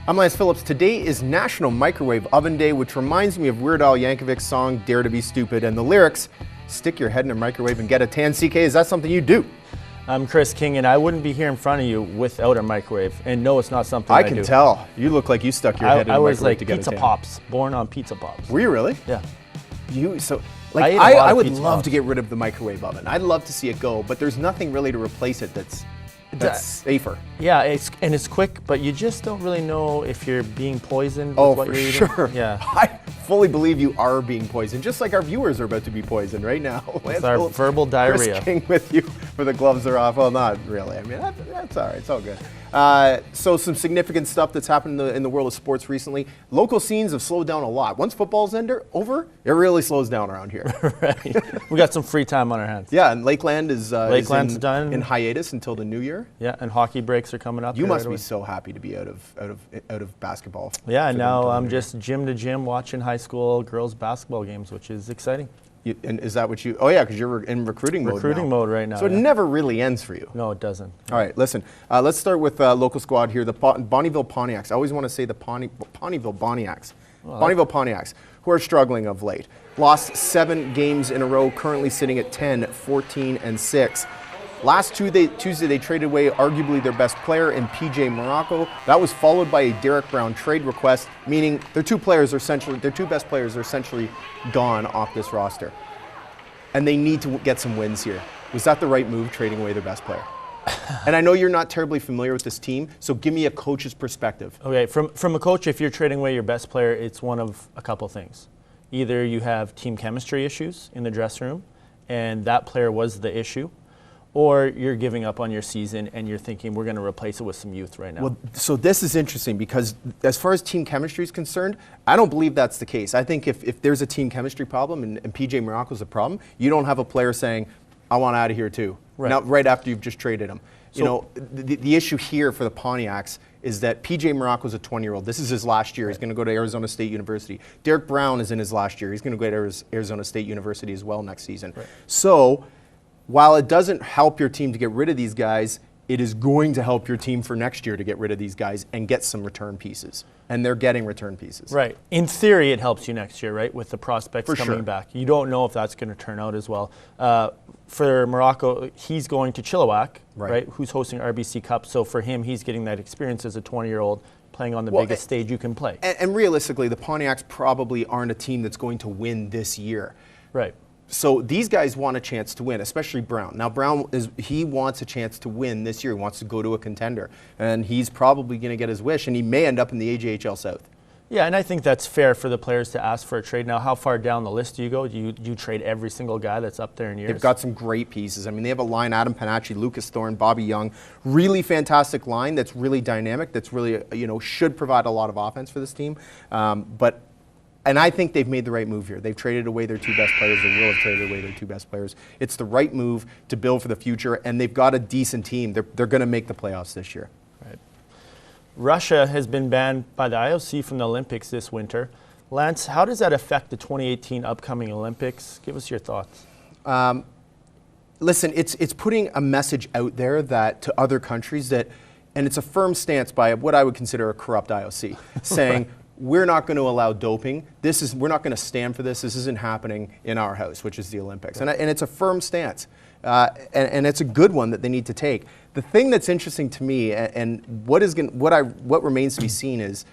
I'm Lance Phillips. Today is National Microwave Oven Day, which reminds me of Weird Al Yankovic's song, Dare to be Stupid, and the lyrics, stick your head in a microwave and get a tan. CK, is that something you do? I'm Chris King, and I wouldn't be here in front of you without a microwave. And no, it's not something I do. I can tell. You look like you stuck your head in a microwave to get a tan. I was like Pizza Pops, born on Pizza Pops. Were you really? Yeah. I would love to get rid of the microwave oven. I'd love to see it go, but there's nothing really to replace it that's safer. Yeah, it's quick, but you just don't really know if you're being poisoned with what you're eating. Sure. Yeah. I fully believe you are being poisoned, just like our viewers are about to be poisoned right now. With our verbal diarrhea. Chris King with you, where the gloves are off. Well, not really. I mean, that's all right. It's all good. So some significant stuff that's happened in the world of sports recently. Local scenes have slowed down a lot. Once football's over, it really slows down around here. Right. We got some free time on our hands. Yeah, and Lakeland is done in hiatus until the new year. Yeah, and hockey breaks are coming up. You must be so happy to be out of basketball. Yeah, now I'm just gym to gym watching high school girls basketball games, which is exciting. And is that what you? Oh yeah, because you're in recruiting mode. Recruiting mode right now. So it never really ends for you. No, it doesn't. All right, listen. Let's start with local squad here. The Bonnyville Pontiacs. I always want to say the Bonnyville Pontiacs. Well, Bonnyville Pontiacs, who are struggling of late. Lost 7 games in a row. Currently sitting at 10, 14, and 6. Last Tuesday, they traded away arguably their best player in PJ Morocco. That was followed by a Derek Brown trade request, meaning their two best players are essentially gone off this roster. And they need to get some wins here. Was that the right move, trading away their best player? And I know you're not terribly familiar with this team, so give me a coach's perspective. Okay, from a coach, if you're trading away your best player, it's one of a couple things. Either you have team chemistry issues in the dressing room, and that player was the issue, or you're giving up on your season and you're thinking we're going to replace it with some youth right now. Well, so this is interesting because as far as team chemistry is concerned, I don't believe that's the case. I think if there's a team chemistry problem and PJ Morocco's a problem, you don't have a player saying, I want out of here too. Right. Now, right after you've just traded him. So, the issue here for the Pontiacs is that PJ Morocco's a 20-year-old. This is his last year. Right. He's going to go to Arizona State University. Derek Brown is in his last year. He's going to go to Arizona State University as well next season. Right. So, while it doesn't help your team to get rid of these guys, it is going to help your team for next year to get rid of these guys and get some return pieces. And they're getting return pieces. Right. In theory, it helps you next year, right, with the prospects coming back. You don't know if that's going to turn out as well. For Morocco, he's going to Chilliwack, right, who's hosting RBC Cup. So for him, he's getting that experience as a 20-year-old playing on the biggest stage you can play. And realistically, the Pontiacs probably aren't a team that's going to win this year. Right. So these guys want a chance to win, especially Brown. Now he wants a chance to win this year. He wants to go to a contender, and he's probably going to get his wish, and he may end up in the AJHL South. Yeah, and I think that's fair for the players to ask for a trade. Now, how far down the list do you go? Do you trade every single guy that's up there in years? They've got some great pieces. I mean, they have a line: Adam Panacci, Lucas Thorne, Bobby Young. Really fantastic line that's really dynamic. That's really should provide a lot of offense for this team, And I think they've made the right move here. They've traded away their 2 best players. They will have traded away their 2 best players. It's the right move to build for the future, and they've got a decent team. They're going to make the playoffs this year. Right. Russia has been banned by the IOC from the Olympics this winter. Lance, how does that affect the 2018 upcoming Olympics? Give us your thoughts. Listen, it's putting a message out there that to other countries that, and it's a firm stance by what I would consider a corrupt IOC, saying, we're not going to allow doping. We're not going to stand for this. This isn't happening in our house, which is the Olympics. And it's a firm stance. And it's a good one that they need to take. The thing that's interesting to me, and what remains to be seen is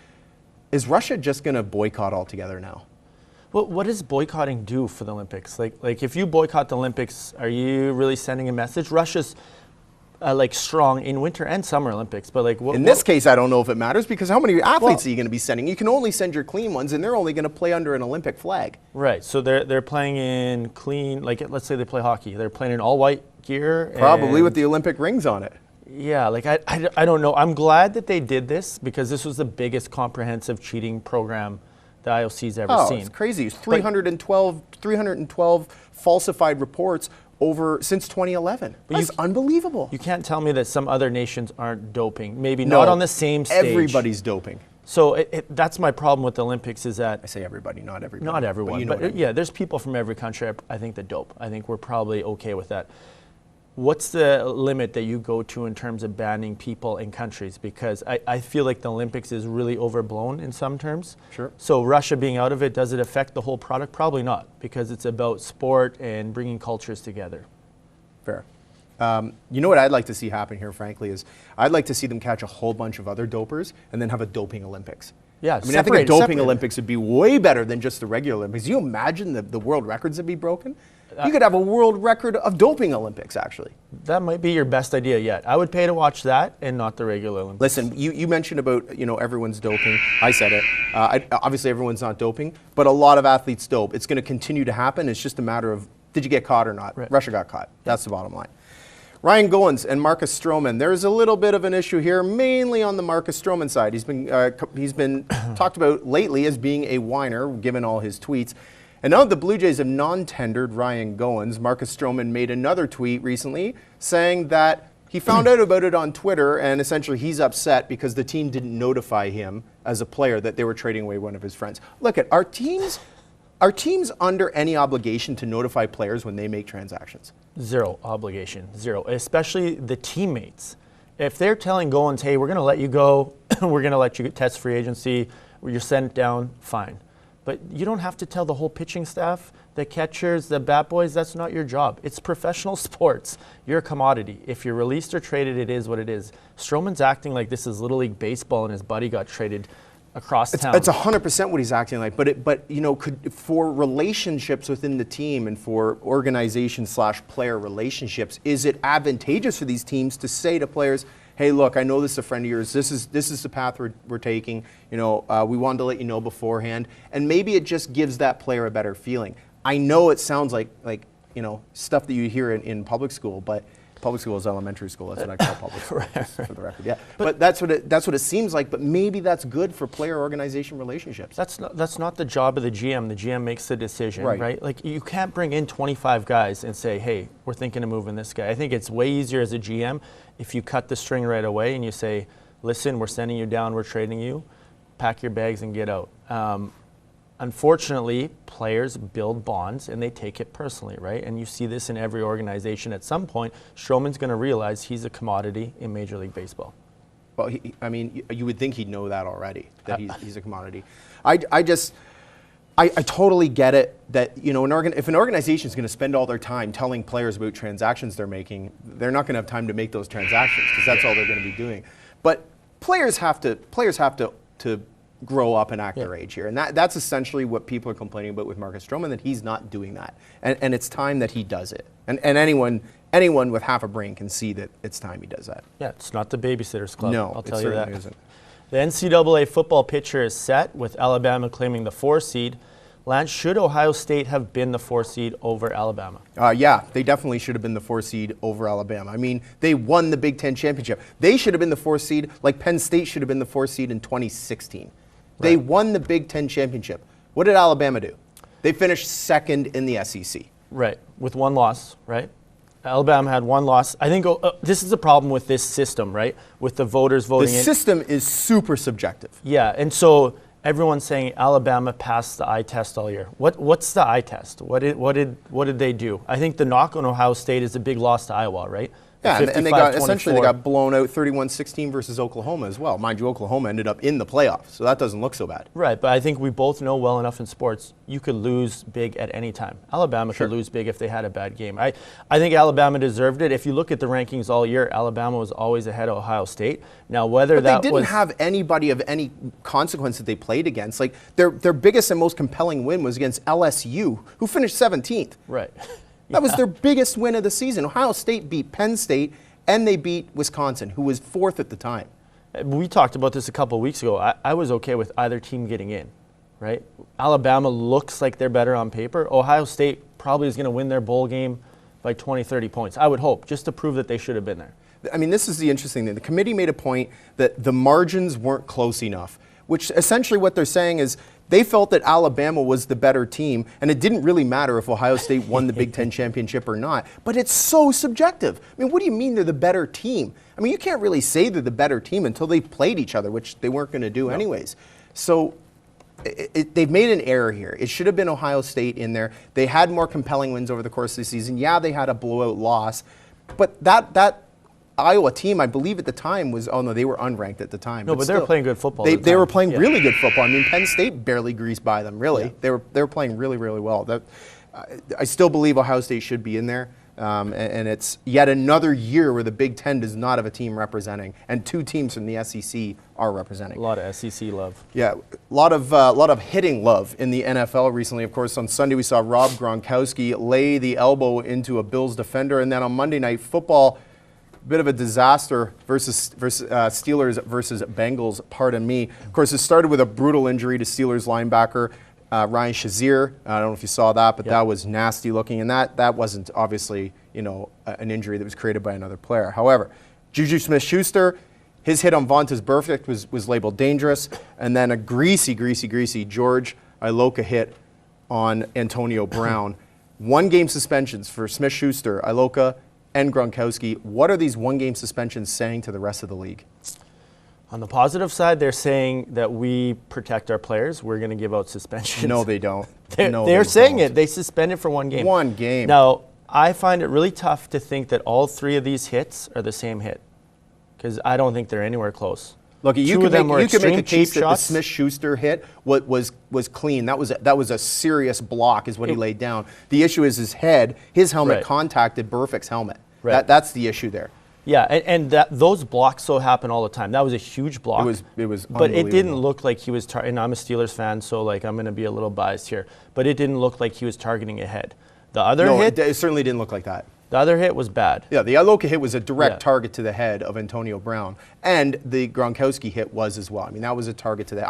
Russia just going to boycott altogether now? Well, what does boycotting do for the Olympics? Like if you boycott the Olympics, are you really sending a message? Russia's strong in Winter and Summer Olympics, but in this case, I don't know if it matters because how many athletes are you going to be sending? You can only send your clean ones, and they're only going to play under an Olympic flag. Right. So they're playing in clean. Let's say they play hockey. They're playing in all white gear. Probably with the Olympic rings on it. Yeah. I don't know. I'm glad that they did this because this was the biggest comprehensive cheating program the IOC's ever seen. It's crazy. 312 falsified reports since 2011. That's unbelievable. You can't tell me that some other nations aren't doping. Maybe not on the same stage. Everybody's doping. So that's my problem with the Olympics is that... I say everybody, not everybody. Not everyone. But yeah, there's people from every country, I think, that dope. I think we're probably okay with that. what's the limit that you go to in terms of banning people and countries? Because I feel like the Olympics is really overblown in some terms. Sure. So Russia being out of it, does it affect the whole product? Probably not, because it's about sport and bringing cultures together. Fair. You know what I'd like to see happen here, frankly, is I'd like to see them catch a whole bunch of other dopers and then have a doping Olympics. Yeah, I mean, I think a doping Olympics would be way better than just the regular Olympics. You imagine the world records that'd be broken? You could have a world record of doping Olympics, actually. That might be your best idea yet. I would pay to watch that and not the regular Olympics. Listen, you mentioned about, everyone's doping. I said it. Obviously, everyone's not doping, but a lot of athletes dope. It's going to continue to happen. It's just a matter of, did you get caught or not? Right. Russia got caught. That's the bottom line. Ryan Goins and Marcus Stroman. There's a little bit of an issue here, mainly on the Marcus Stroman side. He's been talked about lately as being a whiner, given all his tweets. And now that the Blue Jays have non-tendered Ryan Goins, Marcus Stroman made another tweet recently saying that he found out about it on Twitter, and essentially he's upset because the team didn't notify him as a player that they were trading away one of his friends. Look, are teams under any obligation to notify players when they make transactions? Zero obligation, zero, especially the teammates. If they're telling Goins, hey, we're going to let you go, we're going to let you test free agency, you're sent down, fine. But you don't have to tell the whole pitching staff, the catchers, the bat boys, that's not your job. It's professional sports. You're a commodity. If you're released or traded, it is what it is. Stroman's acting like this is Little League Baseball and his buddy got traded across town. It's 100% what he's acting like, but for relationships within the team and for organization/player relationships, is it advantageous for these teams to say to players, hey, look, I know this is a friend of yours. This is the path we're taking. We wanted to let you know beforehand, and maybe it just gives that player a better feeling. I know it sounds like stuff that you hear in public school, but public school is elementary school. That's what I call public school, for the record. Yeah, but that's what it seems like. But maybe that's good for player-organization relationships. That's not the job of the GM. The GM makes the decision, right? Like, you can't bring in 25 guys and say, hey, we're thinking of moving this guy. I think it's way easier as a GM if you cut the string right away and you say, listen, we're sending you down, we're trading you, pack your bags and get out. Unfortunately, players build bonds and they take it personally, right? And you see this in every organization. At some point, Stroman's going to realize he's a commodity in Major League Baseball. Well, you would think he'd know that already, that he's a commodity. I totally get it that, if an organization is going to spend all their time telling players about transactions they're making, they're not going to have time to make those transactions because that's all they're going to be doing. But players have to grow up and act their age here. And that's essentially what people are complaining about with Marcus Stroman, that he's not doing that. And it's time that he does it. And anyone with half a brain can see that it's time he does that. Yeah, it's not the Babysitter's Club. No, I'll tell you that. Isn't. The NCAA football picture is set, with Alabama claiming the 4 seed. Lance, should Ohio State have been the 4 seed over Alabama? Yeah, they definitely should have been the 4 seed over Alabama. I mean, they won the Big Ten championship. They should have been the 4 seed, like Penn State should have been the 4 seed in 2016. They won the Big Ten championship. What did Alabama do? They finished second in the SEC. Right, with 1 loss, right? Alabama had 1 loss. I think this is the problem with this system, right? With the voters voting in. The system is super subjective. Yeah, and so everyone's saying Alabama passed the eye test all year. What's the eye test? What did they do? I think the knock on Ohio State is a big loss to Iowa, right? Yeah, and they got blown out 31-16 versus Oklahoma as well. Mind you, Oklahoma ended up in the playoffs, so that doesn't look so bad. Right, but I think we both know well enough in sports, you could lose big at any time. Alabama could lose big if they had a bad game. I think Alabama deserved it. If you look at the rankings all year, Alabama was always ahead of Ohio State. Now, whether they didn't have anybody of any consequence that they played against. Like, their biggest and most compelling win was against LSU, who finished 17th. Right. That was their biggest win of the season. Ohio State beat Penn State, and they beat Wisconsin, who was 4th at the time. We talked about this a couple of weeks ago. I was okay with either team getting in, right? Alabama looks like they're better on paper. Ohio State probably is going to win their bowl game by 20, 30 points. I would hope, just to prove that they should have been there. I mean, this is the interesting thing. The committee made a point that the margins weren't close enough, which essentially what they're saying is they felt that Alabama was the better team, and it didn't really matter if Ohio State won the Big Ten championship or not. But it's so subjective. I mean, what do you mean they're the better team? I mean, you can't really say they're the better team until they played each other, which they weren't going to do anyways. So they've made an error here. It should have been Ohio State in there. They had more compelling wins over the course of the season. Yeah, they had a blowout loss, But that Iowa team, I believe at the time was, oh no, they were unranked at the time. No, but they were playing good football. They were playing really good football. I mean, Penn State barely greased by them, really. Yeah. They were playing really, really well. I still believe Ohio State should be in there. And it's yet another year where the Big Ten does not have a team representing, and 2 teams from the SEC are representing. A lot of SEC love. Yeah, a lot of hitting love in the NFL recently. Of course, on Sunday we saw Rob Gronkowski lay the elbow into a Bills defender, and then on Monday Night Football, bit of a disaster versus Steelers versus Bengals, pardon me. Of course, it started with a brutal injury to Steelers linebacker Ryan Shazier. I don't know if you saw that, but that was nasty looking, and that wasn't obviously, an injury that was created by another player. However, Juju Smith-Schuster, his hit on Vontaze Burfict was labeled dangerous, and then a greasy George Iloka hit on Antonio Brown. 1-game suspensions for Smith-Schuster, Iloka, and Gronkowski. What are these 1-game suspensions saying to the rest of the league? On the positive side, they're saying that we protect our players. We're going to give out suspensions. No, they don't. They're saying it. They suspended for 1 game. 1 game. Now, I find it really tough to think that all 3 of these hits are the same hit, because I don't think they're anywhere close. Look, you can make a case that the Smith-Schuster hit was clean. That was a serious block, is what he laid down. The issue is his head. His helmet contacted Burfict's helmet. Right. That's the issue there. Yeah, and those blocks so happen all the time. That was a huge block. It was but it didn't look like he was and I'm a Steelers fan, so I'm going to be a little biased here. But it didn't look like he was targeting a head. The other hit, it certainly didn't look like that. The other hit was bad. Yeah, the Iloka hit was a direct target to the head of Antonio Brown, and the Gronkowski hit was as well. I mean, that was a target to the.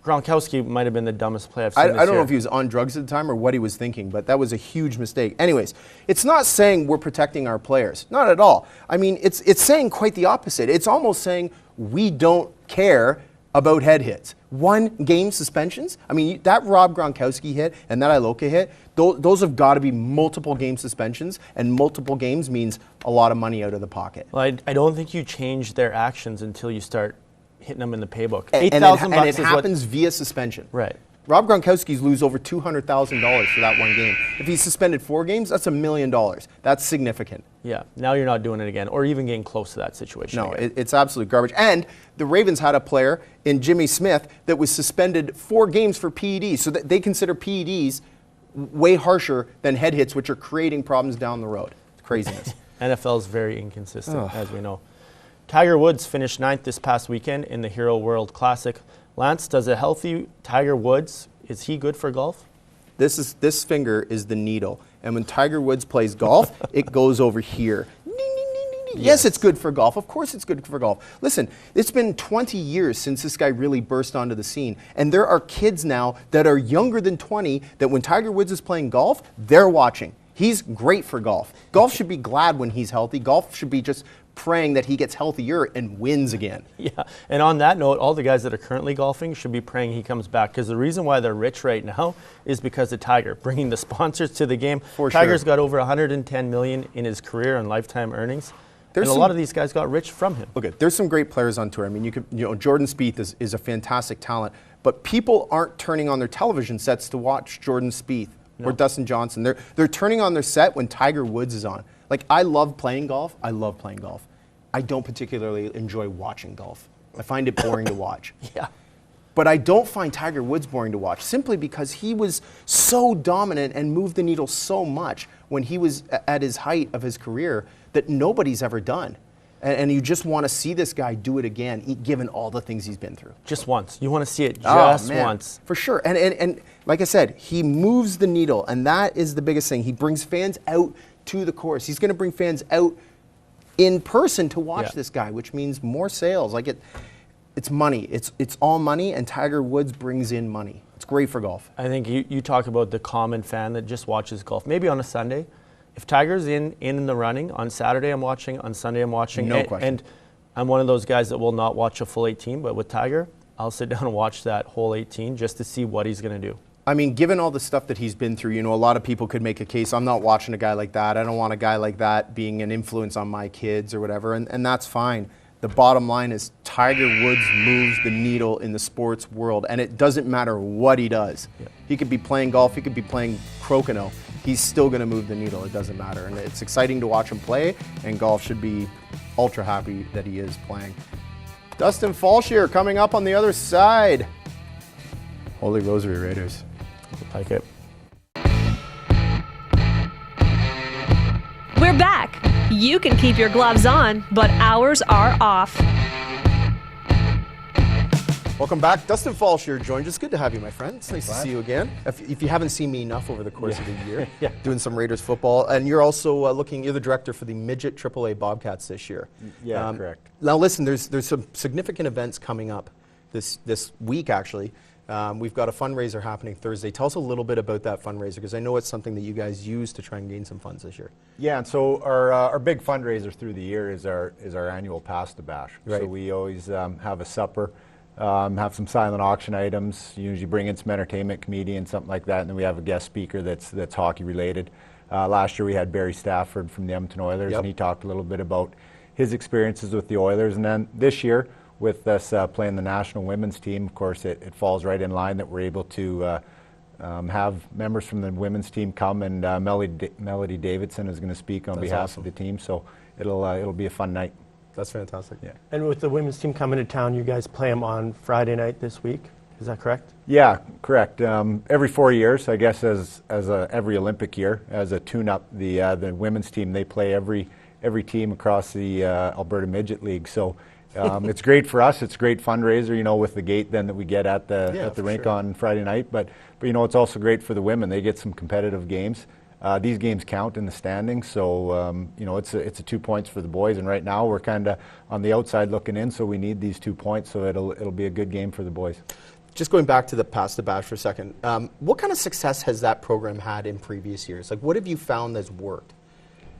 Gronkowski might have been the dumbest play I've seen this year. I don't know if he was on drugs at the time or what he was thinking, but that was a huge mistake. Anyways, it's not saying we're protecting our players. Not at all. I mean, it's saying quite the opposite. It's almost saying we don't care about head hits. 1-game suspensions? I mean, that Rob Gronkowski hit and that Iloka hit, those have got to be multiple game suspensions, and multiple games means a lot of money out of the pocket. Well, I don't think you change their actions until you start hitting them in the paybook. $8,000 and it happens via suspension. Right. Rob Gronkowski's lose over $200,000 for that 1 game. If he's suspended 4 games, that's $1 million. That's significant. Yeah. Now you're not doing it again, or even getting close to that situation. No, it's absolute garbage. And the Ravens had a player in Jimmy Smith that was suspended 4 games for PEDs, so that they consider PEDs way harsher than head hits, which are creating problems down the road. It's craziness. NFL is very inconsistent, as we know. Tiger Woods finished 9th this past weekend in the Hero World Classic. Lance, does a healthy Tiger Woods, is he good for golf? This finger is the needle, and when Tiger Woods plays golf, it goes over here. Yes, it's good for golf. Of course it's good for golf. Listen, it's been 20 years since this guy really burst onto the scene, and there are kids now that are younger than 20 that when Tiger Woods is playing golf, they're watching. He's great for golf. Golf should be glad when he's healthy. Golf should be just praying that he gets healthier and wins again. Yeah, and on that note, all the guys that are currently golfing should be praying he comes back, because the reason why they're rich right now is because of Tiger, bringing the sponsors to the game. Tiger's got over $110 million in his career and lifetime earnings. And a lot of these guys got rich from him. Okay, there's some great players on tour. I mean, Jordan Spieth is a fantastic talent, but people aren't turning on their television sets to watch Jordan Spieth or Dustin Johnson. They're turning on their set when Tiger Woods is on. Like, I love playing golf. I love playing golf. I don't particularly enjoy watching golf. I find it boring to watch. Yeah. But I don't find Tiger Woods boring to watch, simply because he was so dominant and moved the needle so much when he was at his height of his career that nobody's ever done. And you just want to see this guy do it again, given all the things he's been through. Just once. You want to see it just once. For sure. And like I said, he moves the needle, and that is the biggest thing. He brings fans out to the course. He's going to bring fans out in person to watch this guy, which means more sales. It's money. It's all money, and Tiger Woods brings in money. It's great for golf. I think you talk about the common fan that just watches golf, maybe on a Sunday. If Tiger's in the running, on Saturday I'm watching, on Sunday I'm watching. No question. And I'm one of those guys that will not watch a full 18, but with Tiger, I'll sit down and watch that whole 18 just to see what he's going to do. I mean, given all the stuff that he's been through, a lot of people could make a case, I'm not watching a guy like that. I don't want a guy like that being an influence on my kids or whatever, and that's fine. The bottom line is Tiger Woods moves the needle in the sports world, and it doesn't matter what he does. Yeah. He could be playing golf, he could be playing crokinole. he's still going to move the needle. It doesn't matter. And it's exciting to watch him play, and golf should be ultra happy that he is playing. Dustin Falshear coming up on the other side. Holy Rosary Raiders. Like it. We're back. You can keep your gloves on, but ours are off. Welcome back. Dustin Falshear joined us. Good to have you, my friend. It's nice to see you again. If you haven't seen me enough over the course of the year, doing some Raiders football, and you're also you're the director for the Midget AAA Bobcats this year. Yeah, correct. Now listen, there's some significant events coming up this week, actually. We've got a fundraiser happening Thursday. Tell us a little bit about that fundraiser, because I know it's something that you guys use to try and gain some funds this year. Yeah, and so our big fundraiser through the year is our annual Pasta Bash. Right. So we always have a supper, have some silent auction items. Usually bring in some entertainment, comedian, something like that, and then we have a guest speaker that's hockey related. Last year we had Barry Stafford from the Edmonton Oilers, and he talked a little bit about his experiences with the Oilers. And then this year, with us playing the national women's team, of course, it falls right in line that we're able to have members from the women's team come, and Melody Davidson is going to speak on behalf of the team. So it'll be a fun night. That's fantastic. Yeah. And with the women's team coming to town, you guys play them on Friday night this week. Is that correct? Yeah, correct. Every 4 years, I guess, as every Olympic year, as a tune-up, the women's team, they play every team across the Alberta Midget League. So it's great for us. It's a great fundraiser, with the gate then that we get at the rink on Friday night. But it's also great for the women. They get some competitive games. These games count in the standings, so it's a 2 points for the boys. And right now we're kind of on the outside looking in, so we need these 2 points. So it'll be a good game for the boys. Just going back to the Pasta Bash for a second, what kind of success has that program had in previous years? Like, what have you found that's worked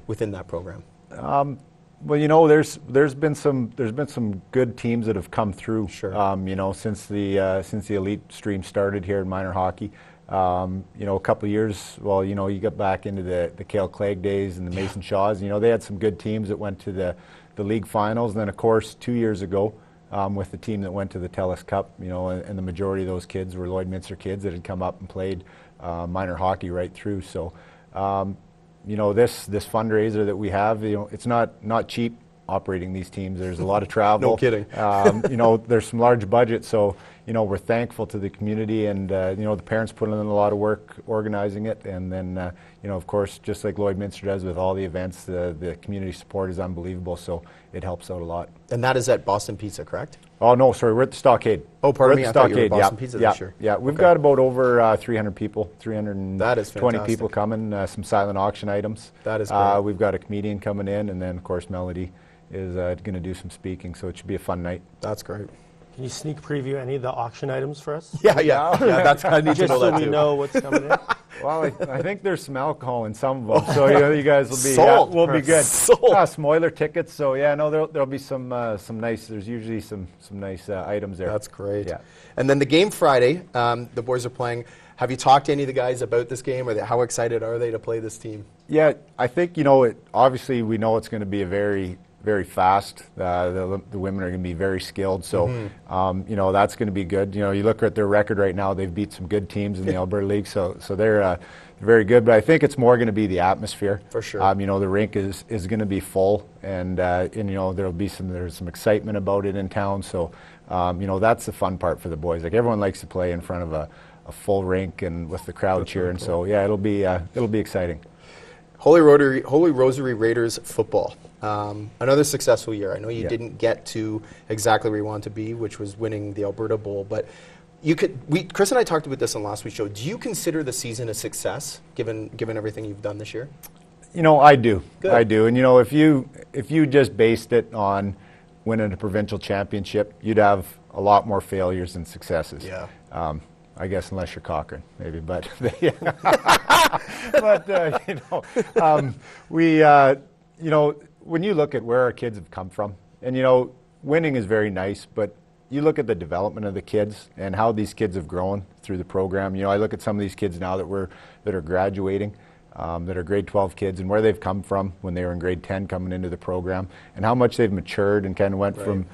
within that program? Well, there's been some good teams that have come through. Sure. Since the elite stream started here in minor hockey. A couple of years. Well, you got back into the Cale Clegg days and the Mason Shaws. They had some good teams that went to the league finals. And then, of course, 2 years ago, with the team that went to the TELUS Cup, and the majority of those kids were Lloydminster kids that had come up and played minor hockey right through. So. This fundraiser that we have, it's not cheap operating these teams. There's a lot of travel. No kidding. There's some large budgets, so we're thankful to the community, and the parents put in a lot of work organizing it, and then of course, just like Lloydminster does with all the events, the community support is unbelievable, so it helps out a lot. And that is at Boston Pizza, correct? Oh no, sorry, we're at the Stockade. Oh, pardon me, I thought you were at Boston yeah, Pizza yeah, this year. Yeah, we've got about over 300 people, 320 that is fantastic. people coming, some silent auction items. That is great. We've got a comedian coming in, and then, of course, Melody is going to do some speaking, so it should be a fun night. That's great. Can you sneak preview any of the auction items for us? Yeah, that's I need to know that too. Just so we know what's coming in. Well, I think there's some alcohol in some of them, so you guys will be sold. We'll be good. Sold. Some Oiler tickets, so there'll be some nice. There's usually some nice items there. That's great. Yeah. And then the game Friday, the boys are playing. Have you talked to any of the guys about this game, or how excited are they to play this team? Yeah, I think obviously we know it's going to be a very fast. The women are going to be very skilled, so that's going to be good. You look at their record right now; they've beat some good teams in the Alberta League, so they're very good. But I think it's more going to be the atmosphere. For sure. The rink is going to be there'll be there's some excitement about it in town. So that's the fun part for the boys. Like, everyone likes to play in front of a full rink and with the crowd cheering. Cool. So yeah, it'll be exciting. Holy Rosary Raiders football. Another successful year. I know you didn't get to exactly where you wanted to be, which was winning the Alberta Bowl, but Chris and I talked about this on last week's show. Do you consider the season a success, given everything you've done this year? I do. Good. I do. And if you just based it on winning a provincial championship, you'd have a lot more failures than successes. Yeah. I guess unless you're Cochrane, maybe, but when you look at where our kids have come from, and winning is very nice, but you look at the development of the kids and how these kids have grown through the program. I look at some of these kids now that are graduating, that are grade 12 kids, and where they've come from when they were in grade 10 coming into the program, and how much they've matured and kind of went from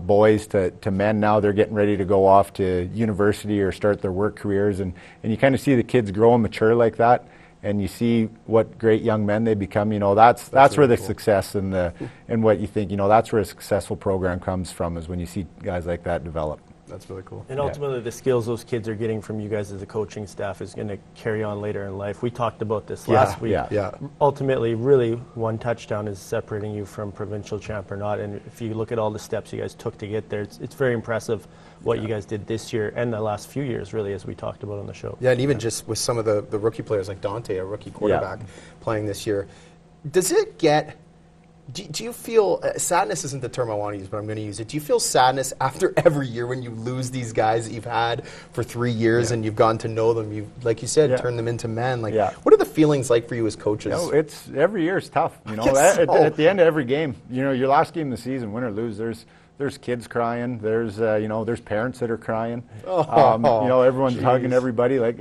boys to men. Now they're getting ready to go off to university or start their work careers, and you kind of see the kids grow and mature like that. and you see what great young men they become. You know, that's really where the cool success and what you think. You know, that's where a successful program comes from, is when you see guys like that develop. That's really cool. And ultimately, the skills those kids are getting from you guys as a coaching staff is going to carry on later in life. We talked about this last week. Ultimately, really, one touchdown is separating you from provincial champ or not. And if you look at all the steps you guys took to get there, it's very impressive what you guys did this year and the last few years, really, as we talked about on the show. Yeah, and even just with some of the rookie players like Dante, a rookie quarterback, playing this year. Does it get... Do you feel, sadness isn't the term I want to use, but I'm going to use it. Do you feel sadness after every year when you lose these guys that you've had for 3 years and you've gotten to know them? You've, like you said, turned them into men. Like, what are the feelings like for you as coaches? It's every year is tough. You know, at the end of every game, you know, your last game of the season, win or lose, there's kids crying. There's there's parents that are crying. You know, everyone's hugging everybody. Like,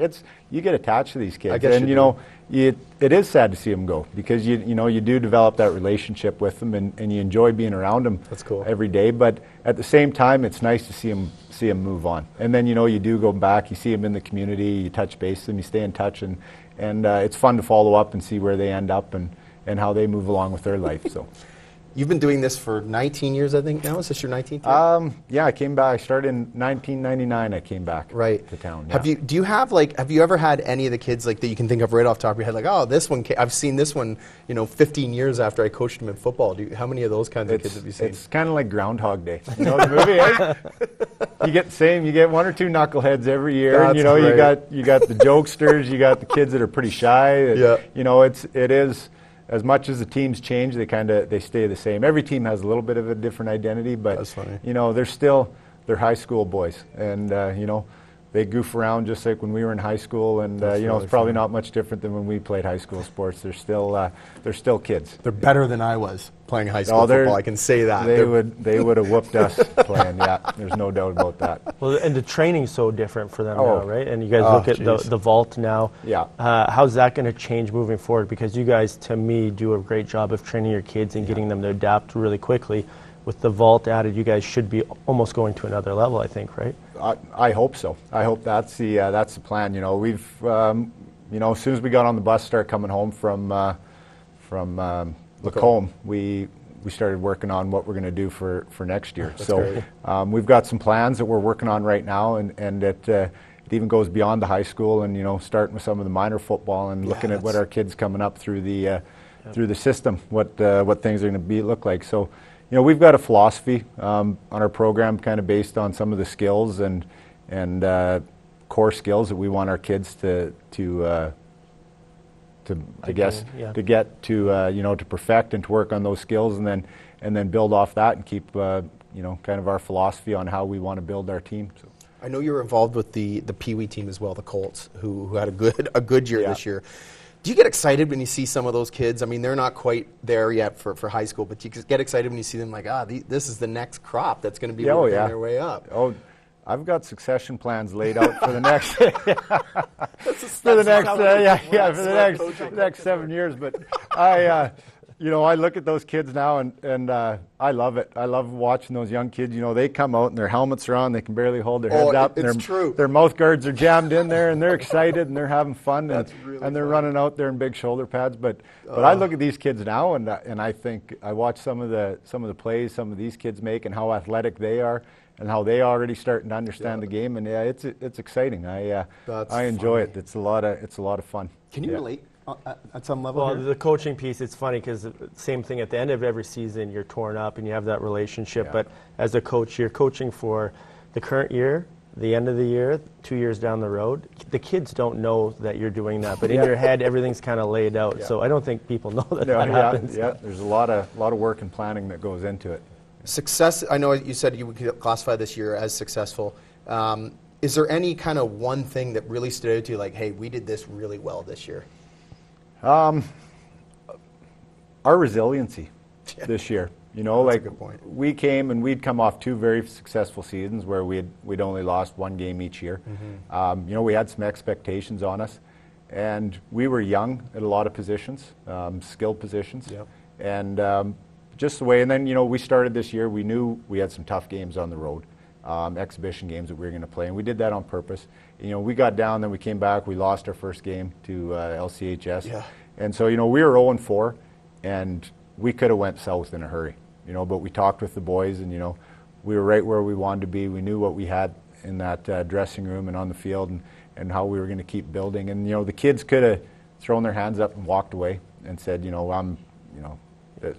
you get attached to these kids, and you know. It is sad to see them go, because you do develop that relationship with them, and you enjoy being around them. That's cool. Every day. But at the same time, it's nice to see them move on. And then you do go back, you see them in the community, you touch base with them, you stay in touch, and it's fun to follow up and see where they end up and how they move along with their life. So. You've been doing this for 19 years, I think now. Is this your 19th year? Yeah, I came back. I started in 1999. I came back to town. Yeah. Have you ever had any of the kids like that you can think of right off the top of your head, like, oh, this one, I've seen this one, 15 years after I coached him in football. How many of those kinds of kids have you seen? It's kind of like Groundhog Day. You know the movie, eh? You get the same. You get one or two knuckleheads every year, and you got the jokesters, you got the kids that are pretty shy. You know, it is. As much as the teams change, they stay the same. Every team has a little bit of a different identity, but they're high school boys, and they goof around just like when we were in high school, and it's probably not much different than when we played high school sports. They're still kids. They're better than I was playing high school football. I can say that. They would have whooped us playing. Yeah, there's no doubt about that. Well, and the training's so different for them now, right? And you guys look at the vault now. Yeah. How's that going to change moving forward? Because you guys, to me, do a great job of training your kids and getting them to adapt really quickly. With the vault added, you guys should be almost going to another level, I think, right? I hope so. I hope that's the plan. We've as soon as we got on the bus, start coming home from Lacombe, we started working on what we're going to do for next year. So we've got some plans that we're working on right now, and it even goes beyond the high school, and starting with some of the minor football and looking at what our kids coming up through the system, what things are going to look like. So. We've got a philosophy on our program, kind of based on some of the skills and core skills that we want our kids to get to perfect and to work on those skills, and then build off that and keep kind of our philosophy on how we want to build our team. So. I know you're involved with the Pee Wee team as well, the Colts, who had a good year this year. Do you get excited when you see some of those kids? I mean, they're not quite there yet for high school, but you get excited when you see them like, this is the next crop that's going to be working their way up. Oh, I've got succession plans laid out for the next next 7 years. But I look at those kids now, and I love it. I love watching those young kids. They come out and their helmets are on. They can barely hold their heads up. It's true. Their mouth guards are jammed in there, and they're excited, and they're having fun, and they're running out there in big shoulder pads. But I look at these kids now, and I think I watch some of the plays some of these kids make, and how athletic they are, and how they already starting to understand the game. And it's exciting. I enjoy it. It's a lot of fun. Can you relate? At some level? Well, the coaching piece, it's funny because same thing at the end of every season, you're torn up and you have that relationship. Yeah. But as a coach, you're coaching for the current year, the end of the year, 2 years down the road. The kids don't know that you're doing that, but in your head, everything's kind of laid out. Yeah. So I don't think people know that happens. Yeah, there's a lot of work and planning that goes into it. Success, I know you said you would classify this year as successful. Is there any kind of one thing that really stood out to you, like, hey, we did this really well this year? Our resiliency this year. That's a good point. We came and we'd come off 2 very successful seasons where we'd only lost 1 game each year. Mm-hmm. We had some expectations on us, and we were young at a lot of positions, skilled positions. Yep. And just the way, and then we started this year. We knew we had some tough games on the road, exhibition games that we were going to play, and we did that on purpose. You know, we got down, then we came back, we lost our first game to LCHS. Yeah. And so, you know, we were 0-4, and we could have went south in a hurry, you know, but we talked with the boys, and, you know, we were right where we wanted to be. We knew what we had in that dressing room and on the field, and how we were going to keep building. And, you know, the kids could have thrown their hands up and walked away and said, you know,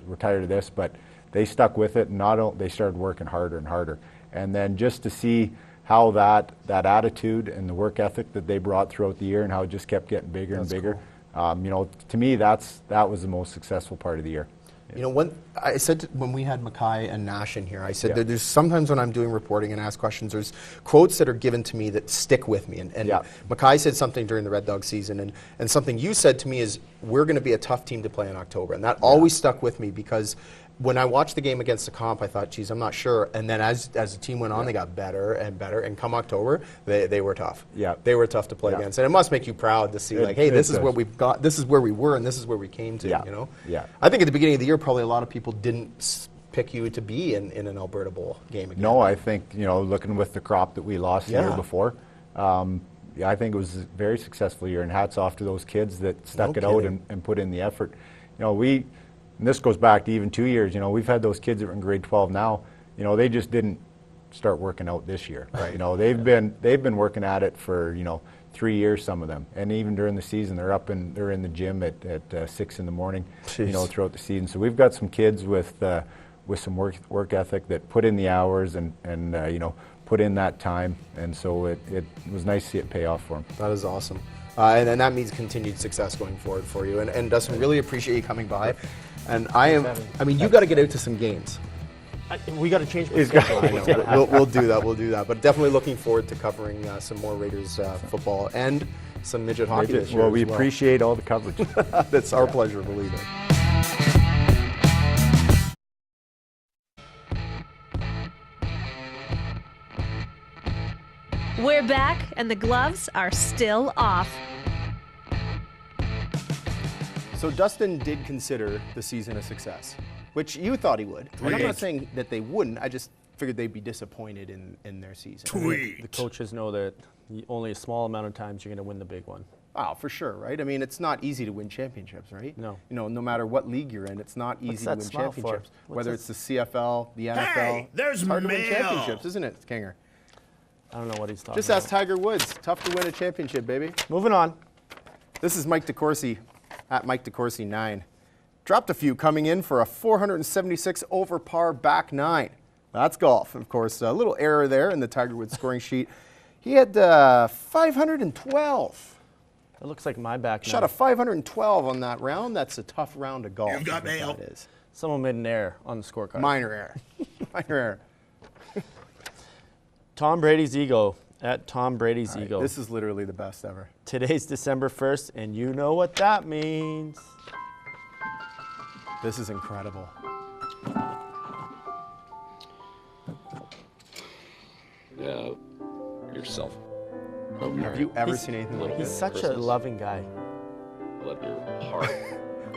we're tired of this, but they stuck with it, and they started working harder and harder. And then just to see how that attitude and the work ethic that they brought throughout the year, and how it just kept getting bigger and bigger, cool. You know, to me, that was the most successful part of the year. You know, I said when we had Mackay and Nash in here, I said that there's sometimes when I'm doing reporting and ask questions, there's quotes that are given to me that stick with me. And Mackay said something during the Red Dog season, and something you said to me is, we're going to be a tough team to play in October. And that always stuck with me, because when I watched the game against the Comp, I thought, geez, I'm not sure. And then as the team went on, they got better and better. And come October, they were tough. Yeah. They were tough to play against. And it must make you proud to see, like, hey, this is what we've got. This is where we were, and this is where we came to, you know? Yeah. I think at the beginning of the year, probably a lot of people didn't pick you to be in an Alberta Bowl game again. No, I think, you know, looking with the crop that we lost the year before, I think it was a very successful year. And hats off to those kids that stuck it out and put in the effort. You know, and this goes back to even 2 years. You know, we've had those kids that are in grade 12 now. You know, they just didn't start working out this year. Right. You know, they've been working at it for, you know, 3 years, some of them. And even during the season, they're in the gym at 6 in the morning. Jeez. You know, throughout the season. So we've got some kids with some work ethic that put in the hours and you know, put in that time. And so it was nice to see it pay off for them. That is awesome. And that means continued success going forward for you. And Dustin, really appreciate you coming by. And you've got to get out to some games. We got to change my schedule. I know. We'll do that. We'll do that. But definitely looking forward to covering some more Raiders football and some midget hockey this year. Well, we appreciate all the coverage. That's our pleasure, believe it. We're back, and the gloves are still off. So Dustin did consider the season a success, which you thought he would. And I'm not saying that they wouldn't. I just figured they'd be disappointed in their season. The coaches know that only a small amount of times you're going to win the big one. Oh, for sure, right? I mean, it's not easy to win championships, right? No. You know, no matter what league you're in, it's not easy to win championships. Whether it's the CFL, the NFL, it's hard to win championships, isn't it, Kinger? I don't know what he's talking about. Just ask Tiger Woods. Tough to win a championship, baby. Moving on. This is Mike DeCourcy, at Mike DeCourcy 9. Dropped a few coming in for a 476 over par back 9. That's golf. Of course, a little error there in the Tiger Woods scoring sheet. He had 512. It looks like my back 9. Shot a 512 on that round. That's a tough round of golf. You've got mail. That is. Someone made an error on the scorecard. Minor error. Minor error. Tom Brady's ego, at Tom Brady's ego. This is literally the best ever. Today's December 1st, and you know what that means. This is incredible. Yourself. Have you ever seen anything like He's this? such a loving guy. Let your heart.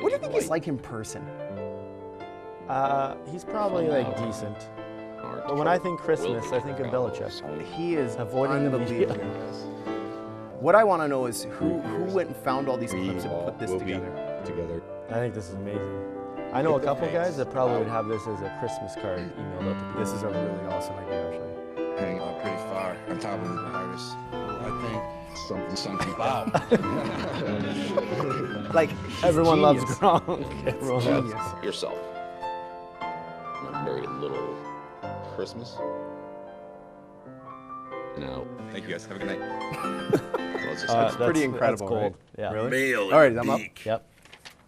What do you think he's like in person? He's probably like decent. But when I think Christmas, I think of Belichick. He is avoiding the media. What I want to know is who went and found all these clips and put this together. I think this is amazing. I know a couple guys that probably would have this as a Christmas card emailed out to people. This is a really awesome idea, actually. Hang on pretty far on top of the virus. I think something about. Like everyone loves genius. Gronk. Everyone loves Genius. Yourself. Not very little Christmas. No. Thank you guys. Have a good night. That's pretty incredible. That's gold. Right? Yeah. Really? Mail All right, I'm up. Yep.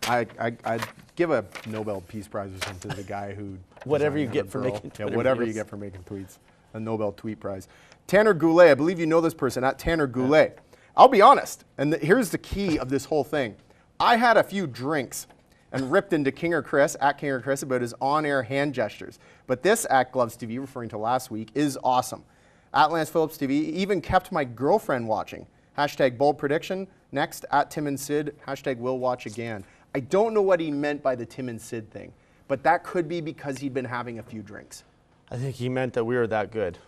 I'd give a Nobel Peace Prize or something to the guy who Whatever you designed get for Evergirl. making Twitter whatever you videos. get for making tweets. A Nobel Tweet Prize. Tanner Goulet, I believe you know this person, at Tanner Goulet. I'll be honest, and here's the key of this whole thing. I had a few drinks and ripped into Kinger Chris, at Kinger Chris, about his on-air hand gestures. But this, at Gloves TV, referring to last week, is awesome. At Lance Phillips TV, even kept my girlfriend watching. Hashtag bold prediction. Next, at Tim and Sid, hashtag will watch again. I don't know what he meant by the Tim and Sid thing, but that could be because he'd been having a few drinks. I think he meant that we were that good.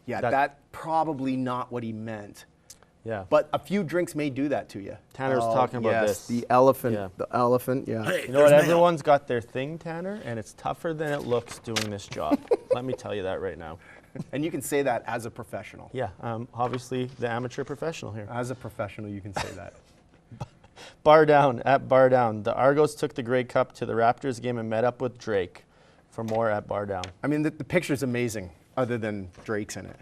Yeah, that's probably not what he meant. Yeah. But a few drinks may do that to you. Tanner's talking about this. The elephant. Yeah. The elephant, yeah. Hey, You know what? Everyone's got their thing, Tanner, and it's tougher than it looks doing this job. Let me tell you that right now. And you can say that as a professional. Yeah, obviously the amateur professional here. As a professional, you can say that. Bar Down, at Bar Down. The Argos took the Grey Cup to the Raptors game and met up with Drake. For more, at Bar Down. I mean, the picture's amazing, other than Drake's in it.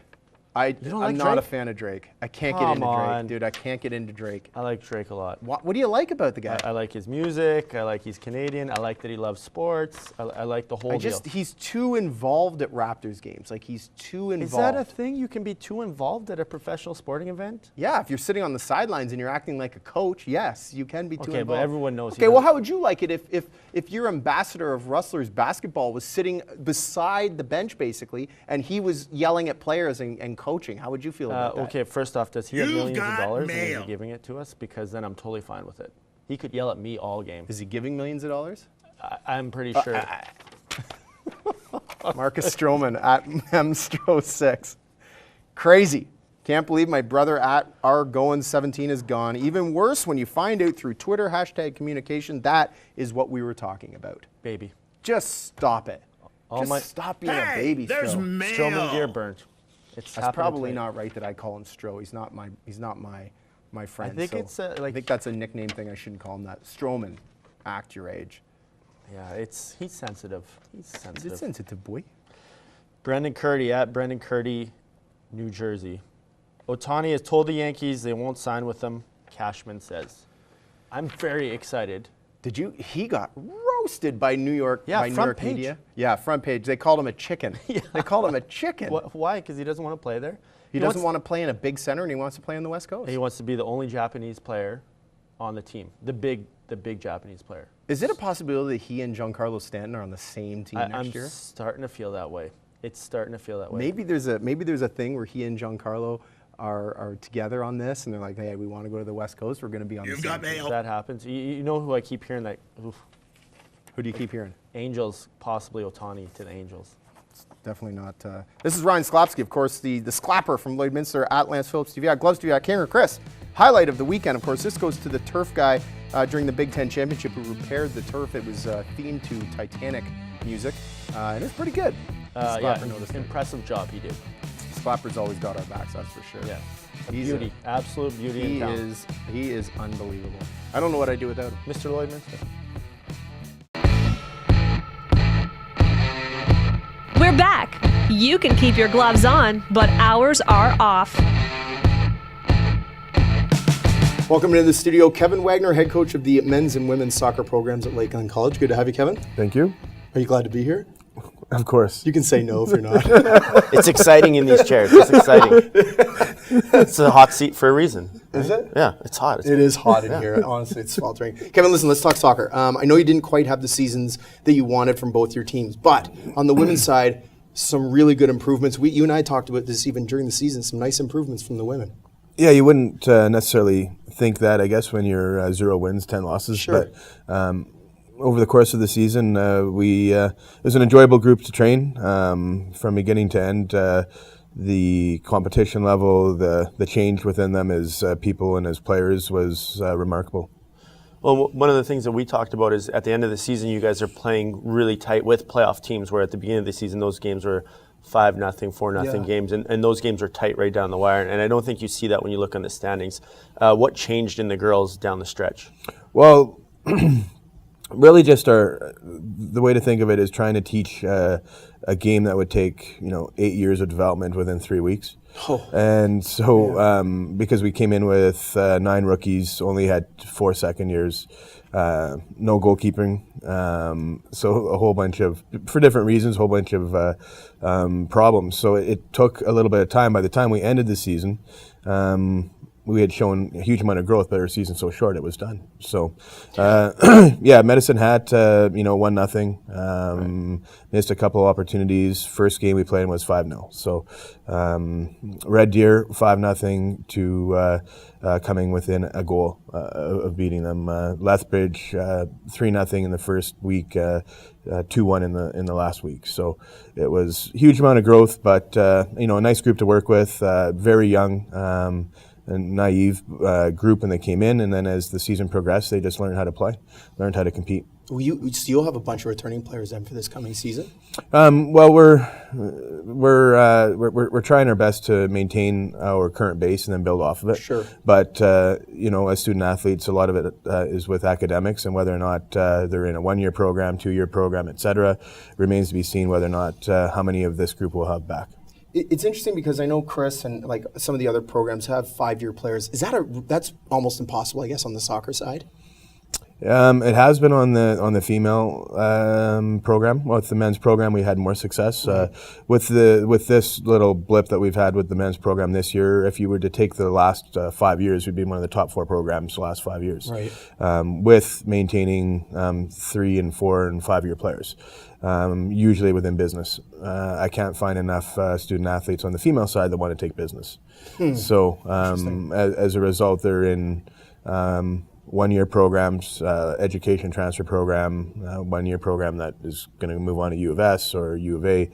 I'm like not Drake? a fan of Drake. I can't get into Drake, dude. I can't get into Drake. I like Drake a lot. What do you like about the guy? I like his music. I like he's Canadian. I like that he loves sports. I like the whole deal. He's too involved at Raptors games. Like, he's too involved. Is that a thing? You can be too involved at a professional sporting event? Yeah, if you're sitting on the sidelines and you're acting like a coach, yes, you can be too involved. Okay, but everyone knows. Okay, well, how would you like it if your ambassador of Rustlers basketball was sitting beside the bench, basically, and he was yelling at players and coaching? How would you feel about that? Okay, first off, does he have millions of dollars and is mail. he giving it to us? Because then I'm totally fine with it. He could yell at me all game. Is he giving millions of dollars? I'm pretty sure. Marcus Stroman at Memstro6. Crazy. Can't believe my brother at rgoin17 is gone. Even worse when you find out through Twitter, #communication. That is what we were talking about. Baby. Just stop it. Stop being a baby, there's Stro. mail. Stroman gear burnt. It's That's probably not right that I call him Stro. He's not my friend. I think so it's I think that's a nickname thing. I shouldn't call him that. Stroman, act your age. Yeah, he's sensitive. He's sensitive. He's a sensitive boy. Brendan Curdy at Brendan Curdy, New Jersey. Ohtani has told the Yankees they won't sign with him, Cashman says. I'm very excited. He got roasted by New York, Yeah, by New front York page. media. Yeah, front page. They called him a chicken. Yeah. They called him a chicken. Why? Because he doesn't want to play there? He doesn't want to play in a big center, and he wants to play on the West Coast. He wants to be the only Japanese player on the team, the big Japanese player. Is it a possibility that he and Giancarlo Stanton are on the same team next year? I'm starting to feel that way. It's starting to feel that way. Maybe there's a thing where he and Giancarlo are together on this, and they're like, hey, we want to go to the West Coast. We're going to be on the same team. If that happens, you know who I keep hearing that? Oof, Who do you keep hearing? Angels, possibly Ohtani to the Angels. Definitely not. This is Ryan Sklapski, of course, the Sklapper from Lloydminster at Lance Phillips TV, at Gloves TV, at King or Chris. Highlight of the weekend, of course, this goes to the turf guy during the Big Ten Championship who repaired the turf. It was themed to Titanic music, and it's pretty good. Impressive job he did. Sklapper's always got our backs, that's for sure. Yeah, beauty, absolute beauty in town. He is unbelievable. I don't know what I'd do without him. Mr. Lloydminster. We're back. You can keep your gloves on, but ours are off. Welcome into the studio, Kevin Wagner, head coach of the men's and women's soccer programs at Lakeland College. Good to have you, Kevin. Thank you. Are you glad to be here? Of course. You can say no if you're not. It's exciting in these chairs. It's exciting. It's a hot seat for a reason. Is it? Yeah, it's hot. It is hot in here. Honestly, it's sweltering. Kevin, listen, let's talk soccer. I know you didn't quite have the seasons that you wanted from both your teams, but on the women's side, some really good improvements. You and I talked about this even during the season, some nice improvements from the women. Yeah, you wouldn't necessarily think that, I guess, when you're 0 wins, 10 losses. Sure. But over the course of the season, it was an enjoyable group to train from beginning to end. The competition level, the change within them as people and as players was remarkable. Well, one of the things that we talked about is at the end of the season, you guys are playing really tight with playoff teams, where at the beginning of the season, those games were 5-0, 4-0 games, and those games are tight right down the wire. And I don't think you see that when you look on the standings. What changed in the girls down the stretch? Well, really just the way to think of it is trying to teach a game that would take 8 years of development within 3 weeks. Oh. And so because we came in with 9 rookies, only had 4 second years, no goalkeeping, so a whole bunch of, for different reasons, a whole bunch of problems. So it took a little bit of time. By the time we ended the season, we had shown a huge amount of growth, but our season's so short, it was done. So, Medicine Hat, 1-0. Missed a couple opportunities. First game we played was 5-0. So, Red Deer 5-0 to coming within a goal of beating them. Lethbridge 3-0 in the first week, 2-1 in the last week. So it was a huge amount of growth, but a nice group to work with. Very young. A naive group when they came in, and then as the season progressed, they just learned how to play, learned how to compete. You'll have a bunch of returning players then for this coming season? Well, we're trying our best to maintain our current base and then build off of it. Sure. But as student athletes, a lot of it is with academics, and whether or not they're in a 1-year program, 2-year program, etc., remains to be seen whether or not how many of this group will have back. It's interesting because I know Chris and like some of the other programs have 5-year players. That's almost impossible, I guess, on the soccer side? It has been on the female program. Well, with the men's program, we had more success. With this little blip that we've had with the men's program this year, if you were to take the last 5 years, we'd be one of the top 4 programs the last 5 years. Right. With maintaining 3 and 4 and 5-year players. Usually within business. I can't find enough student athletes on the female side that want to take business. So as a result, they're in 1-year programs, education transfer program, 1-year program that is going to move on to U of S or U of A.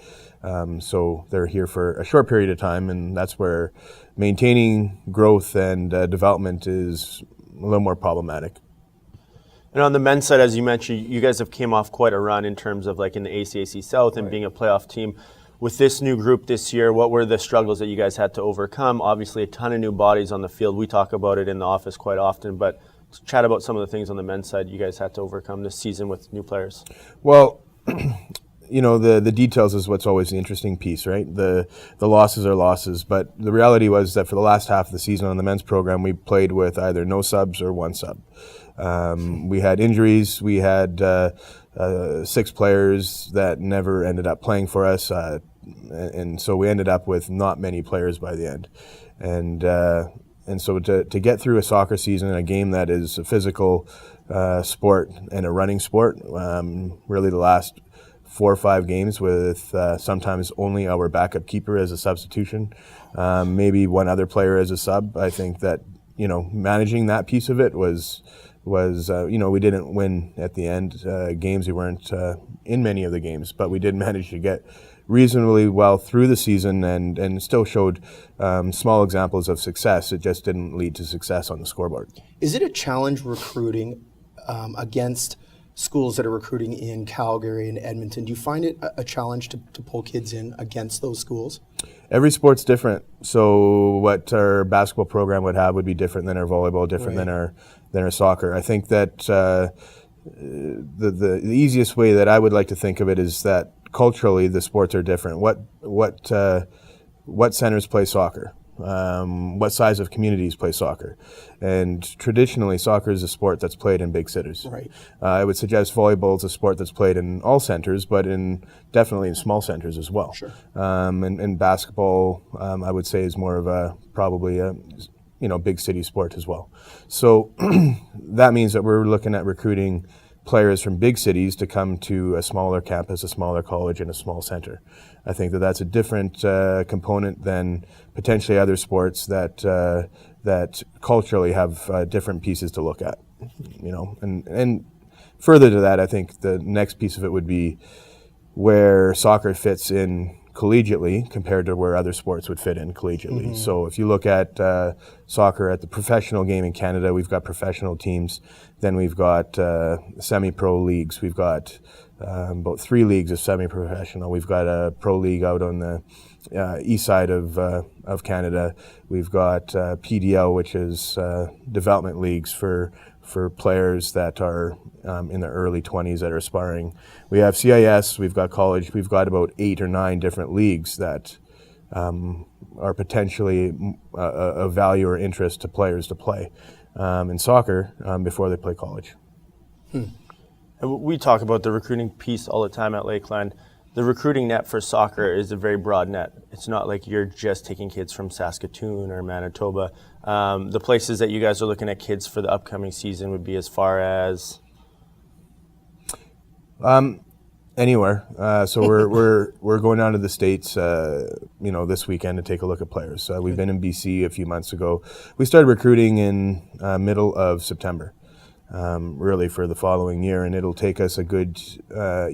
So they're here for a short period of time, and that's where maintaining growth and development is a little more problematic. And on the men's side, as you mentioned, you guys have came off quite a run in terms of like in the ACAC South and being a playoff team. With this new group this year, what were the struggles that you guys had to overcome? Obviously, a ton of new bodies on the field. We talk about it in the office quite often, but let's chat about some of the things on the men's side you guys had to overcome this season with new players. Well, the details is what's always the interesting piece, right? The losses are losses, but the reality was that for the last half of the season on the men's program, we played with either no subs or 1 sub. We had injuries. We had 6 players that never ended up playing for us, and so we ended up with not many players by the end. And so to get through a soccer season, a game that is a physical sport and a running sport, really the last 4 or 5 games with sometimes only our backup keeper as a substitution, maybe 1 other player as a sub. I think that managing that piece of it was we didn't win at the end games. We weren't in many of the games, but we did manage to get reasonably well through the season and still showed small examples of success. It just didn't lead to success on the scoreboard. Is it a challenge recruiting against schools that are recruiting in Calgary and Edmonton? Do you find it a challenge to pull kids in against those schools? Every sport's different. So what our basketball program would have would be different than our volleyball, different than our soccer. I think that the easiest way that I would like to think of it is that culturally the sports are different. What centers play soccer? What size of communities play soccer? And traditionally, soccer is a sport that's played in big cities. Right. I would suggest volleyball is a sport that's played in all centers, but definitely in small centers as well. Sure. And basketball, I would say, is more of probably a big city sport as well. So that means that we're looking at recruiting players from big cities to come to a smaller campus, a smaller college, and a small center. I think that that's a different component than potentially other sports that culturally have different pieces to look at. And further to that, I think the next piece of it would be where soccer fits in collegiately compared to where other sports would fit in collegiately. Mm-hmm. So if you look at soccer at the professional game in Canada, we've got professional teams. Then we've got semi-pro leagues. We've got about 3 leagues of semi-professional. We've got a pro league out on the east side of Canada. We've got PDL, which is development leagues for players that are in their early 20s that are aspiring. We have CIS, we've got college, we've got about 8 or 9 different leagues that are potentially of value or interest to players to play in soccer before they play college. And we talk about the recruiting piece all the time at Lakeland. the recruiting net for soccer is a very broad net. It's not like you're just taking kids from Saskatoon or Manitoba. The places that you guys are looking at kids for the upcoming season would be as far as? Anywhere. So we're going down to the States, this weekend to take a look at players. We've been in BC a few months ago. We started recruiting in middle of September. Really for the following year, and it'll take us a good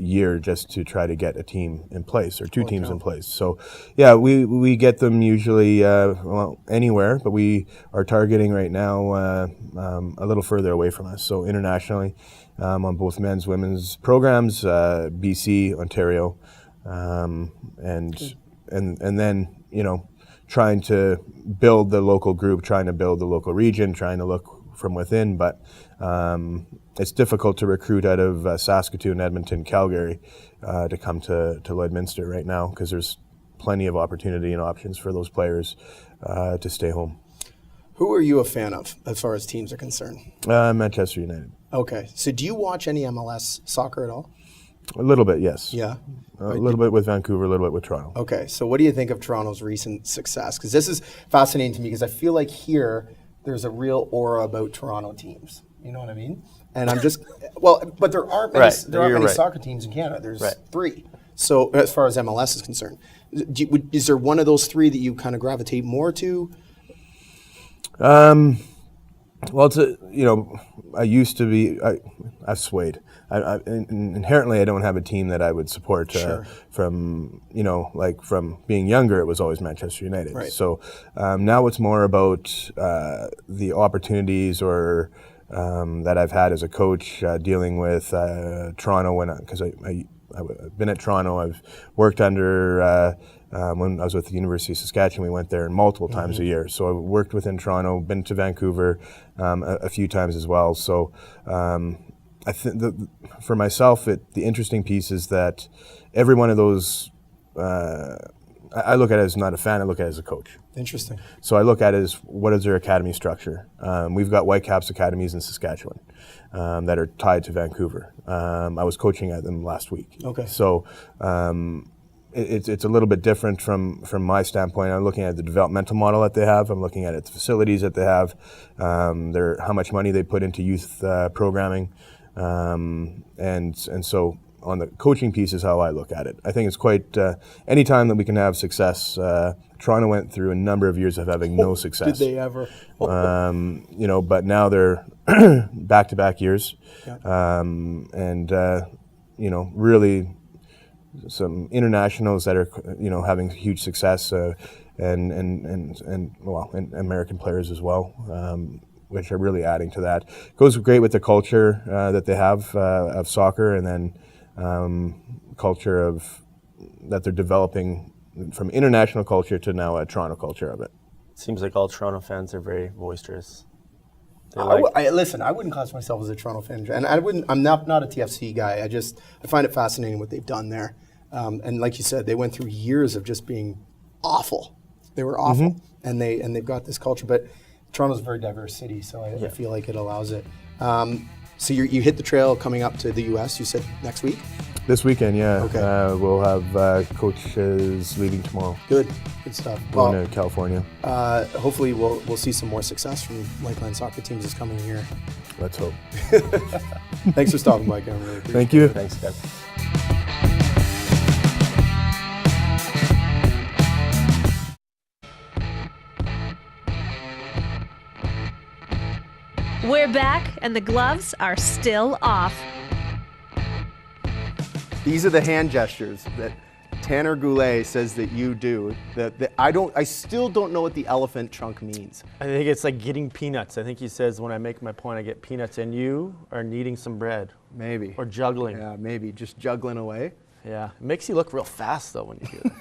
year just to try to get a team in place or two teams in place. So, yeah, we get them usually anywhere, but we are targeting right now a little further away from us. So internationally, on both men's, women's programs, BC, Ontario, and then trying to build the local group, trying to build the local region, trying to look from within, but it's difficult to recruit out of Saskatoon, Edmonton, Calgary to come to Lloydminster right now because there's plenty of opportunity and options for those players to stay home. Who are you a fan of as far as teams are concerned? Manchester United. Okay, so do you watch any MLS soccer at all? A little bit, yes. Yeah? A little bit with Vancouver, a little bit with Toronto. Okay, so what do you think of Toronto's recent success? Because this is fascinating to me because I feel like here there's a real aura about Toronto teams. You know what I mean? And I'm just, but there aren't many, soccer teams in Canada. There's 3. So as far as MLS is concerned, is there one of those 3 that you kind of gravitate more to? Well, I used to be, I've swayed. Inherently, I don't have a team that I would support from being younger, it was always Manchester United. Right. So now it's more about the opportunities or that I've had as a coach dealing with Toronto because I've been at Toronto. I've worked under when I was with the University of Saskatchewan. We went there multiple times a year. So I worked within Toronto, been to Vancouver a few times as well. So I think for myself, the interesting piece is that every one of those, I look at it as not a fan, I look at it as a coach. Interesting. So I look at it as what is their academy structure. We've got Whitecaps academies in Saskatchewan that are tied to Vancouver. I was coaching at them last week. Okay. So it's a little bit different from my standpoint. I'm looking at the developmental model that they have. I'm looking at the facilities that they have, how much money they put into youth programming, and so on the coaching piece is how I look at it. I think it's quite any time that we can have success. Toronto went through a number of years of having no success. Did they ever? But now they're back-to-back years, really some internationals that are having huge success, and American players as well, which are really adding to that. Goes great with the culture that they have of soccer, and then culture of that they're developing from international culture to now a Toronto culture of it. Seems like all Toronto fans are very boisterous. Listen, I wouldn't class myself as a Toronto fan, and I'm not a TFC guy. I find it fascinating what they've done there, and like you said, they went through years of just being awful. They were awful, and they've got this culture. But Toronto's a very diverse city, so I feel like it allows it. So you hit the trail coming up to the U.S. You said next week. This weekend, yeah. Okay. We'll have coaches leaving tomorrow. Good stuff. Going to California. Hopefully we'll see some more success from Lakeland soccer teams this coming year. Let's hope. Thanks for stopping by, Kevin. Really appreciate Thank you. it. Thanks, guys. We're back, and the gloves are still off. These are the hand gestures that Tanner Goulet says that you do. I still don't know what the elephant trunk means. I think it's like getting peanuts. I think he says when I make my point, I get peanuts, and you are kneading some bread. Maybe. Or juggling. Yeah, maybe. Just juggling away. Yeah. It makes you look real fast, though, when you do that.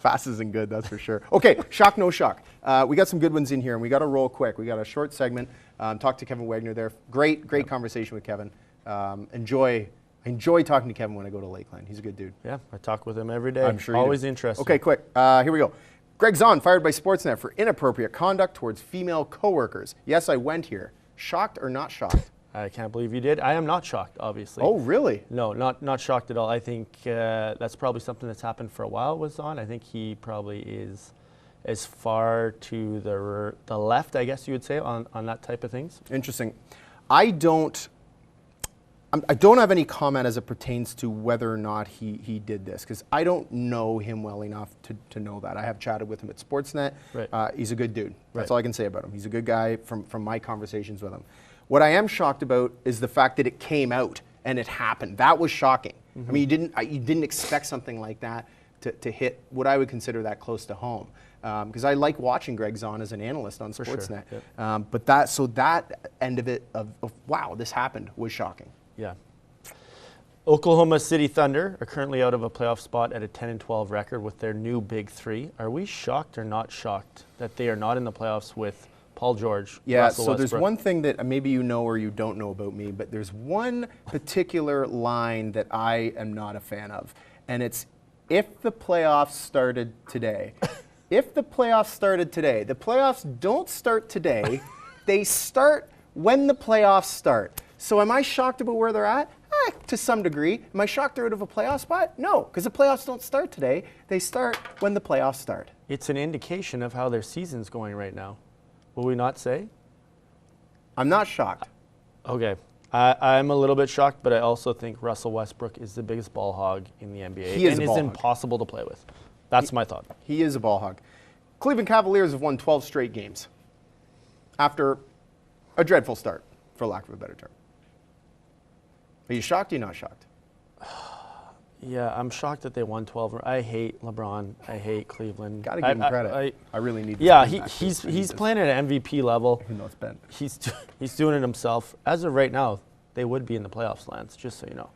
Fast isn't good, that's for sure. Okay, shock, no shock. We got some good ones in here, and we got to roll quick. We got a short segment. Talk to Kevin Wagner there. Great conversation with Kevin. I enjoy talking to Kevin when I go to Lakeland. He's a good dude. Yeah, I talk with him every day. I'm sure Always interesting. Okay, quick. Here we go. Greg Zahn fired by Sportsnet for inappropriate conduct towards female coworkers. Yes, I went here. Shocked or not shocked? I can't believe you did. I am not shocked, obviously. Oh, really? No, not shocked at all. I think that's probably something that's happened for a while with Zahn. I think he probably is as far to the left, I guess you would say, on that type of things. Interesting. I don't have any comment as it pertains to whether or not he did this, because I don't know him well enough to know that. I have chatted with him at Sportsnet. Right. He's a good dude. That's Right. all I can say about him. He's a good guy from my conversations with him. What I am shocked about is the fact that it came out and it happened. That was shocking. I mean, you didn't expect something like that to hit what I would consider that close to home. Because I like watching Greg Zahn as an analyst on Sportsnet. Sure. Yep. But that end of it, of wow, this happened, was shocking. Yeah. Oklahoma City Thunder are currently out of a playoff spot at a 10-12 record with their new big three. Are we shocked or not shocked that they are not in the playoffs with Paul George? Yeah, Russell so Westbrook? there's one thing that maybe you know or you don't know about me, but there's one particular line that I am not a fan of. And it's, if the playoffs started today. If the playoffs started today. The playoffs don't start today. They start when the playoffs start. So am I shocked about where they're at? To some degree. Am I shocked they're out of a playoff spot? No, because the playoffs don't start today. They start when the playoffs start. It's an indication of how their season's going right now. Will we not say? I'm not shocked. Okay. I'm a little bit shocked, but I also think Russell Westbrook is the biggest ball hog in the NBA. He is and a ball is hog. impossible to play with. That's my thought. He is a ball hog. Cleveland Cavaliers have won 12 straight games after a dreadful start, for lack of a better term. Are you shocked or are you not shocked? Yeah, I'm shocked that they won 12. I hate LeBron. I hate Cleveland. Got to give him credit. I really need. Yeah, he's playing at an MVP level. Even though it's bent. He's doing it himself. As of right now, they would be in the playoffs, Lance. Just so you know.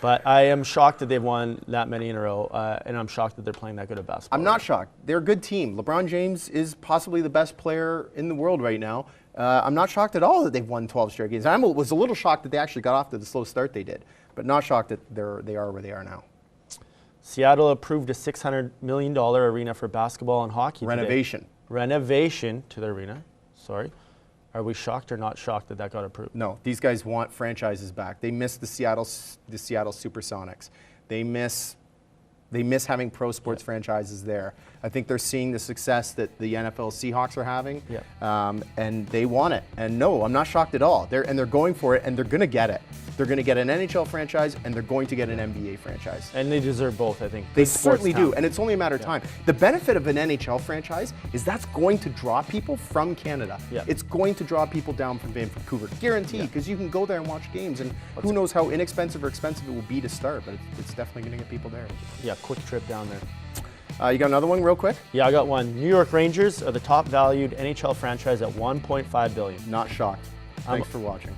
But I am shocked that they've won that many in a row, and I'm shocked that they're playing that good of basketball. I'm not shocked. They're a good team. LeBron James is possibly the best player in the world right now. I'm not shocked at all that they've won 12 straight games. I was a little shocked that they actually got off to the slow start they did, but not shocked that they are where they are now. Seattle approved a $600 million arena for basketball and hockey Renovation. today. Renovation to the arena. Sorry. Are we shocked or not shocked that got approved? No, these guys want franchises back. They miss the Seattle Supersonics. They miss having pro sports franchises there. I think they're seeing the success that the NFL Seahawks are having, and they want it. And no, I'm not shocked at all. They're going for it, and they're going to get it. They're going to get an NHL franchise, and they're going to get an NBA franchise. And they deserve both, I think. They certainly do, and it's only a matter of time. The benefit of an NHL franchise is that's going to draw people from Canada. Yeah. It's going to draw people down from Vancouver, guaranteed, because you can go there and watch games, and who knows how inexpensive or expensive it will be to start, but it's definitely going to get people there. Yeah, quick trip down there. You got another one real quick? Yeah, I got one. New York Rangers are the top valued NHL franchise at $1.5 billion. Not shocked. Thanks for watching.